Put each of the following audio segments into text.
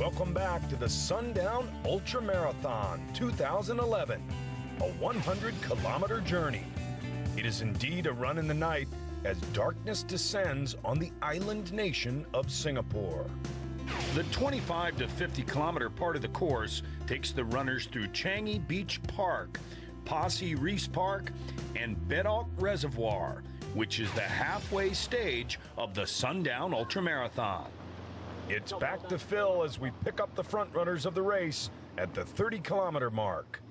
Welcome back to the Sundown Ultra Marathon 2011, a 100-kilometer journey. It is indeed a run in the night as darkness descends on the island nation of Singapore. The 25 to 50-kilometer part of the course takes the runners through Changi Beach Park, Pasir Ris Park, and Bedok Reservoir, which is the halfway stage of the Sundown Ultra Marathon. It's back to Phil as we pick up the front runners of the race at the 30-kilometer mark.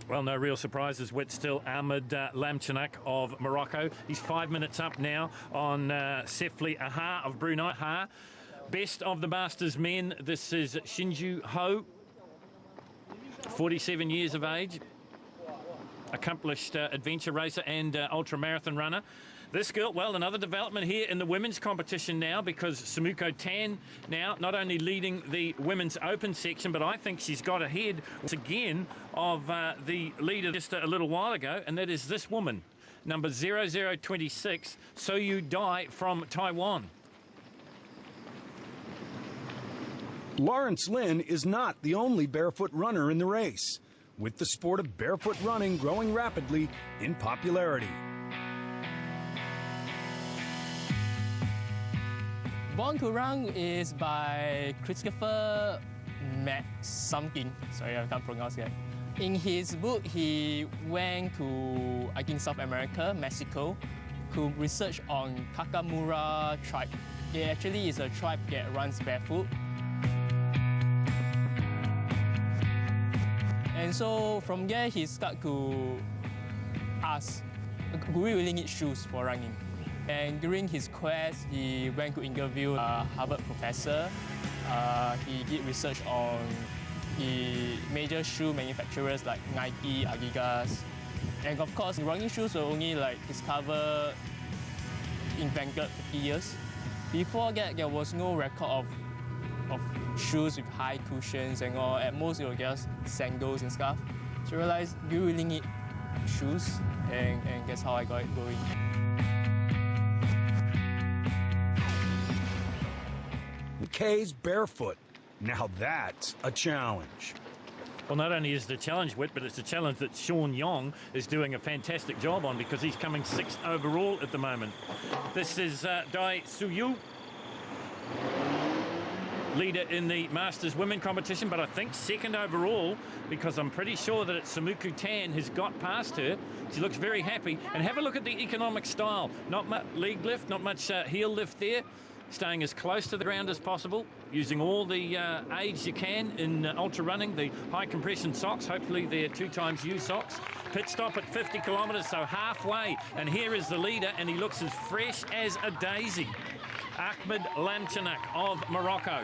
Well, no real surprises with still Ahmed Lamchanak of Morocco. He's 5 minutes up now on Sefli Aha of Brunei. Ha. Best of the Masters men, this is Shinju Ho, 47 years of age, accomplished adventure racer and ultra-marathon runner. This girl, well, another development here in the women's competition now, because Sumiko Tan now not only leading the women's open section, but I think she's got ahead once again of the leader just a little while ago, and that is this woman, number 0026, Soyu Dai from Taiwan. Lawrence Lin is not the only barefoot runner in the race, with the sport of barefoot running growing rapidly in popularity. Born to Run is by Christopher Mac something. Sorry, I can't pronounce it. In his book, he went to, I think, South America, Mexico, to research on Kakamura tribe. It actually is a tribe that runs barefoot. And so from there, he started to ask, do we really need shoes for running? And during his quest, he went to interview a Harvard professor. He did research on the major shoe manufacturers like Nike, Adidas. And of course, running shoes were only discovered, invented 50 years. Before that, there was no record of shoes with high cushions and all. At most, it was just sandals and stuff. So I realized, do you really need shoes? And that's how I got it going. McKay's barefoot. Now that's a challenge. Well, not only is it a challenge, Whit, but it's a challenge that Sean Yong is doing a fantastic job on, because he's coming 6th overall at the moment. This is Dai Suyu, leader in the Masters women competition, but I think 2nd overall, because I'm pretty sure that it's Sumiko Tan has got past her. She looks very happy. And have a look at the economic style. Not much leg lift, not much heel lift there. Staying as close to the ground as possible, using all the aids you can in ultra running, the high compression socks, hopefully they're 2xU socks. Pit stop at 50 kilometres, so halfway. And here is the leader, and he looks as fresh as a daisy. Ahmed Lamchanak of Morocco.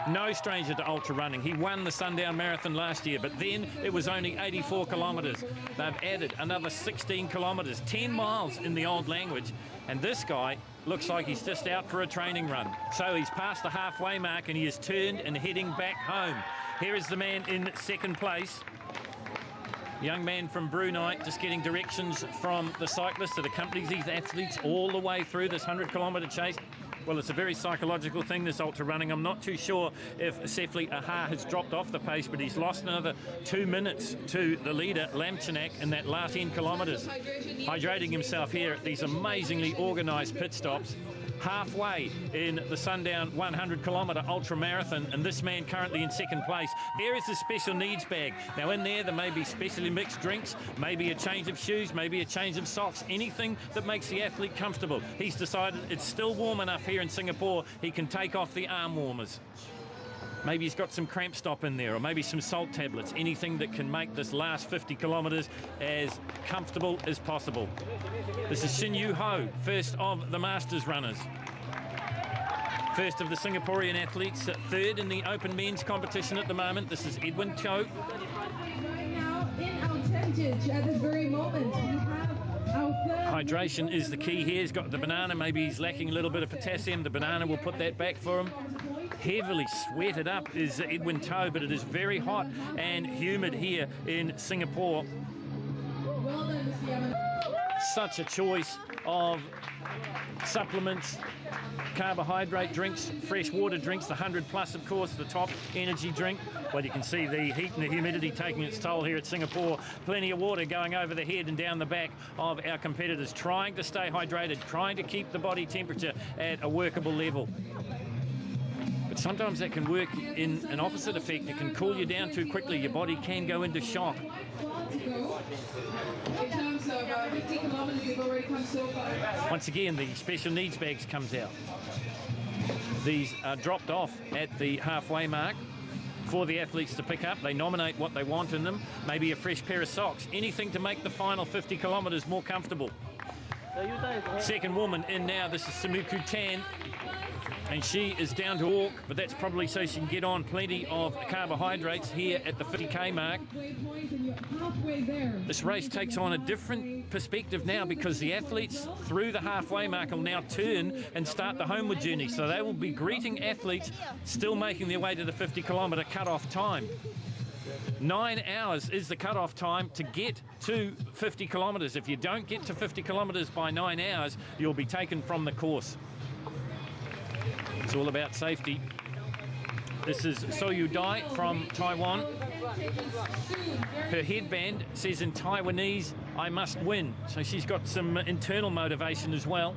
No stranger to ultra running. He won the Sundown Marathon last year, but then it was only 84 kilometres. They've added another 16 kilometres, 10 miles in the old language. And this guy looks like he's just out for a training run. So he's passed the halfway mark and he is turned and heading back home. Here is the man in 2nd place. Young man from Brunei, just getting directions from the cyclist that accompanies these athletes all the way through this 100-kilometre chase. Well, it's a very psychological thing, this ultra running. I'm not too sure if Sefli Aha has dropped off the pace, but he's lost another 2 minutes to the leader, Lamchanak, in that last 10 kilometres. Hydrating himself here at these amazingly organised pit stops. Halfway in the Sundown 100-kilometre ultra marathon, and this man currently in 2nd place. There is the special needs bag. Now in there may be specially mixed drinks, maybe a change of shoes, maybe a change of socks, anything that makes the athlete comfortable. He's decided it's still warm enough here in Singapore, he can take off the arm warmers. Maybe he's got some cramp stop in there, or maybe some salt tablets, anything that can make this last 50 kilometres as comfortable as possible. This is Shin Ho, first of the Masters runners. First of the Singaporean athletes, 3rd in the open men's competition at the moment. This is Edwin Cho. Right now, in our tentage at this very moment, we have our third... Hydration is the key here. He's got the banana, maybe he's lacking a little bit of potassium. The banana will put that back for him. Heavily sweated up is Edwin Toe, but it is very hot and humid here in Singapore. Well done, Mr. Yaman. such a choice of supplements, carbohydrate drinks, fresh water drinks, the 100 plus, of course, the top energy drink. Well, you can see the heat and the humidity taking its toll here at Singapore. Plenty of water going over the head and down the back of our competitors, trying to stay hydrated, trying to keep the body temperature at a workable level. But sometimes that can work in an opposite effect. It can cool you down too quickly. Your body can go into shock. In terms of 50 kilometers, we've already come so far. Once again, the special needs bags comes out. These are dropped off at the halfway mark for the athletes to pick up. They nominate what they want in them, maybe a fresh pair of socks, anything to make the final 50 kilometres more comfortable. Second woman in now, this is Sumuku Tan, and she is down to walk, but that's probably so she can get on plenty of carbohydrates here at the 50k mark. This race takes on a different perspective now because the athletes through the halfway mark will now turn and start the homeward journey. So they will be greeting athletes still making their way to the 50 kilometre cut-off time. 9 hours is the cut-off time to get to 50 kilometres. If you don't get to 50 kilometres by 9 hours, you'll be taken from the course. It's all about safety. This is Soyu Dai from Taiwan. Her headband says in Taiwanese, "I must win." So she's got some internal motivation as well.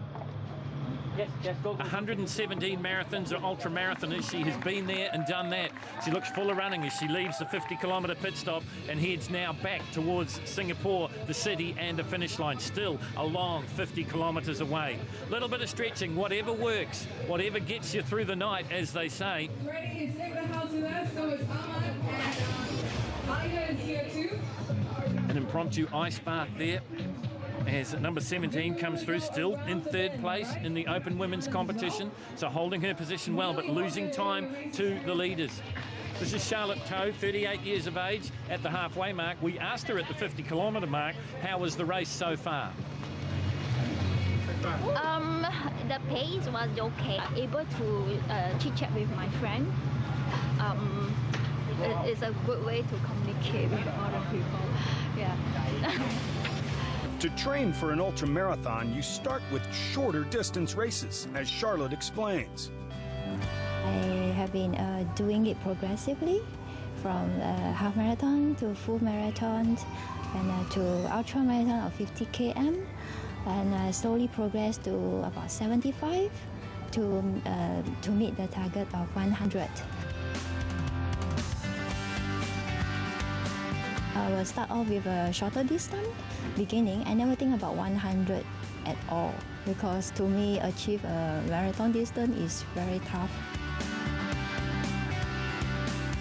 117 marathons or ultra marathoners. She has been there and done that. She looks full of running as she leaves the 50 kilometre pit stop and heads now back towards Singapore, the city and the finish line. Still a long 50 kilometres away. Little bit of stretching, whatever works, whatever gets you through the night, as they say. Ready, it's in the house with us, so it's Ahmad and Aya is here too. An impromptu ice bath there as number 17 comes through, still in third place in the open women's competition, so holding her position well but losing time to the leaders. This is Charlotte Toe, 38 years of age, at the halfway mark. We asked her at the 50 kilometre mark, how was the race so far? The pace was okay. Able to chit-chat with my friend. It's a good way to communicate with other people. Yeah. To train for an ultra marathon, you start with shorter distance races, as Charlotte explains. I have been doing it progressively from half marathon to full marathon and to ultra marathon of 50 km, and I slowly progressed to about 75 to meet the target of 100. I will start off with a shorter distance. Beginning, I never think about 100 at all because to me, achieve a marathon distance is very tough.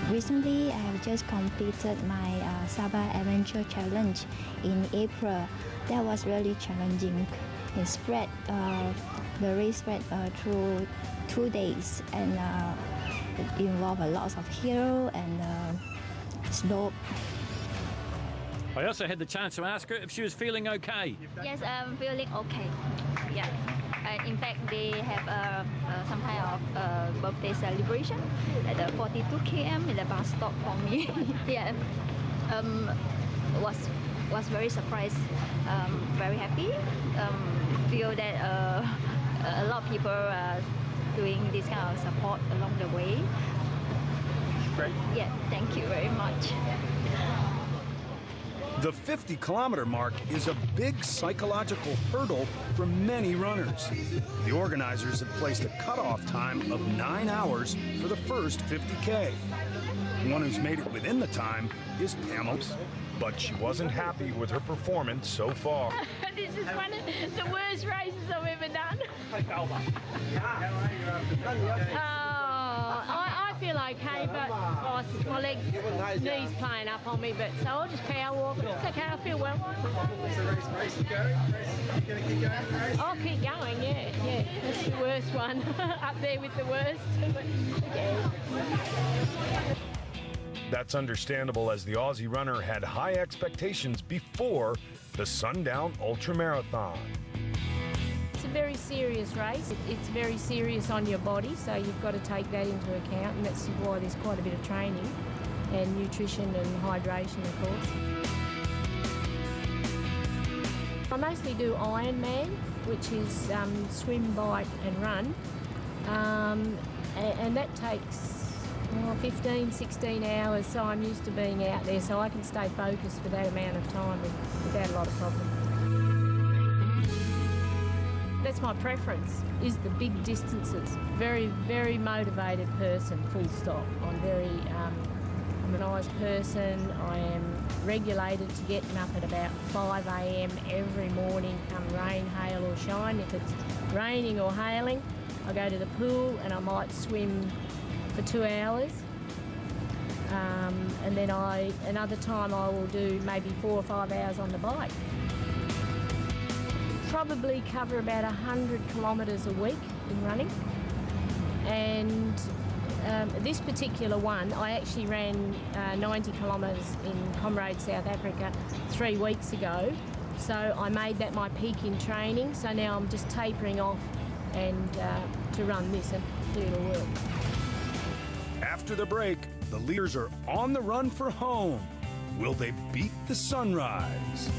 Recently, I have just completed my Sabah Adventure Challenge in April. That was really challenging. It spread, the race spread through 2 days, and it involved a lot of hill and slope. I also had the chance to ask her if she was feeling okay. Yes, I'm feeling okay. Yeah. In fact, they have some kind of birthday celebration at the 42 km in the bus stop for me. Yeah. Was very surprised. Very happy. Feel that a lot of people are doing this kind of support along the way. Great. Yeah. Thank you very much. The 50 kilometer mark is a big psychological hurdle for many runners. The organizers have placed a cutoff time of 9 hours for the first 50K. One who's made it within the time is Pamela. But she wasn't happy with her performance so far. This is one of the worst races I've ever done. I feel okay, but my legs, knees playing up on me, but so I'll just power walk. It's okay, I feel well. I'll keep going, yeah. That's the worst one. Up there with the worst. That's understandable, as the Aussie runner had high expectations before the Sundown Ultra Marathon. It's a very serious race. It's very serious on your body, so you've got to take that into account, and that's why there's quite a bit of training and nutrition and hydration, of course. I mostly do Ironman, which is swim, bike and run. And that takes 15, 16 hours, so I'm used to being out there, so I can stay focused for that amount of time without a lot of problem. That's my preference, is the big distances. Very, very motivated person, full stop. I'm a nice person. I am regulated to getting up at about 5 a.m. every morning, come rain, hail or shine. If it's raining or hailing, I go to the pool and I might swim for 2 hours. And then another time I will do maybe 4 or 5 hours on the bike. Probably cover about 100 kilometres a week in running. And this particular one, I actually ran 90 kilometres in Comrade, South Africa 3 weeks ago. So I made that my peak in training. So now I'm just tapering off and to run this, and it'll work. After the break, the leaders are on the run for home. Will they beat the sunrise?